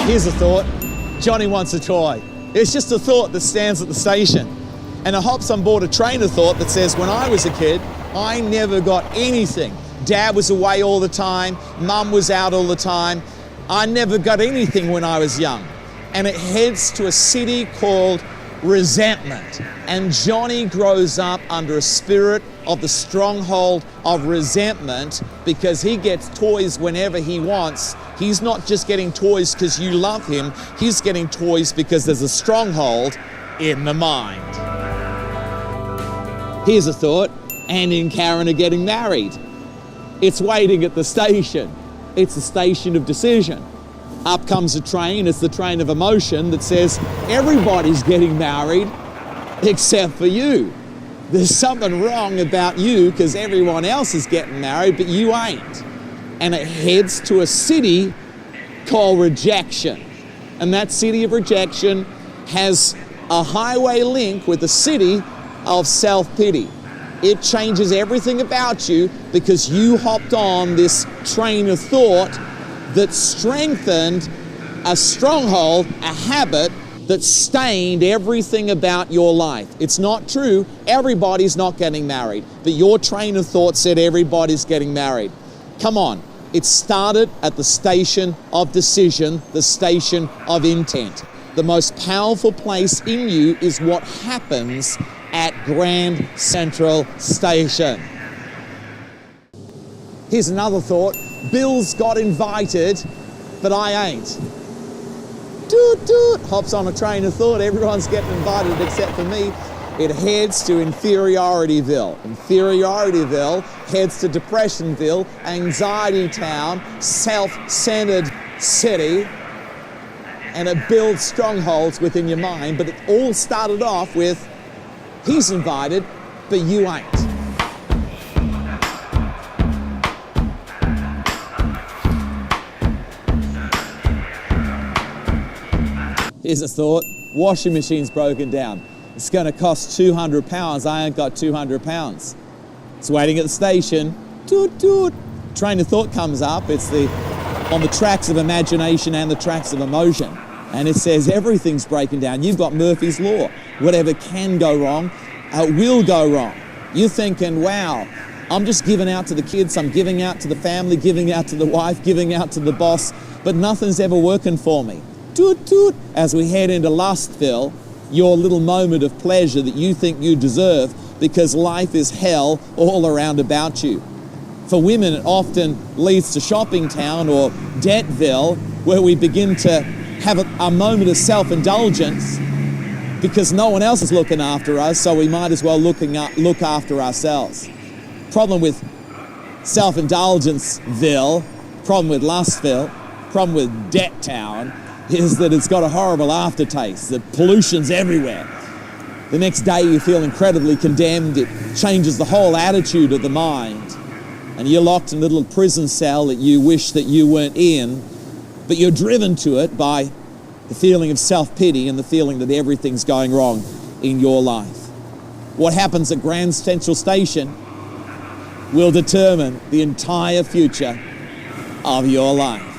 Here's a thought. Johnny wants a toy. It's just a thought that stands at the station. And it hops on board a train of thought that says, when I was a kid, I never got anything. Dad was away all the time. Mum was out all the time. I never got anything when I was young. And it heads to a city called resentment. And Johnny grows up under a spirit of the stronghold of resentment because he gets toys whenever he wants. He's not just getting toys because you love him. He's getting toys because there's a stronghold in the mind. Here's a thought. Andy and Karen are getting married. It's waiting at the station. It's the station of decision. Up comes a train. It's the train of emotion that says, everybody's getting married except for you. There's something wrong about you because everyone else is getting married, but you ain't. And it heads to a city called rejection. And that city of rejection has a highway link with the city of self-pity. It changes everything about you because you hopped on this train of thought that strengthened a stronghold, a habit that stained everything about your life. It's not true. Everybody's not getting married. But your train of thought said everybody's getting married. Come on. It started at the station of decision, the station of intent. The most powerful place in you is what happens at Grand Central Station. Here's another thought. Bill's got invited, but I ain't. Doot, doot, hops on a train of thought. Everyone's getting invited except for me. It heads to Inferiorityville. Inferiorityville heads to Depressionville, Anxiety Town, self-centered city, and it builds strongholds within your mind. But it all started off with, he's invited, but you ain't. Here's a thought. Washing machine's broken down. It's going to cost £200. I ain't got £200. It's waiting at the station. Toot, toot. Train of thought comes up. It's on the tracks of imagination and the tracks of emotion. And it says everything's breaking down. You've got Murphy's Law. Whatever can go wrong, will go wrong. You're thinking, wow, I'm just giving out to the kids. I'm giving out to the family, giving out to the wife, giving out to the boss, but nothing's ever working for me. Toot, toot. As we head into Lustville, your little moment of pleasure that you think you deserve because life is hell all around about you. For women, it often leads to Shopping Town or Debtville, where we begin to have a moment of self-indulgence because no one else is looking after us, so we might as well look after ourselves. Problem with self-indulgenceville, problem with Lustville, problem with Debt Town, is that it's got a horrible aftertaste, that pollution's everywhere. The next day you feel incredibly condemned. It changes the whole attitude of the mind. And you're locked in a little prison cell that you wish that you weren't in, but you're driven to it by the feeling of self-pity and the feeling that everything's going wrong in your life. What happens at Grand Central Station will determine the entire future of your life.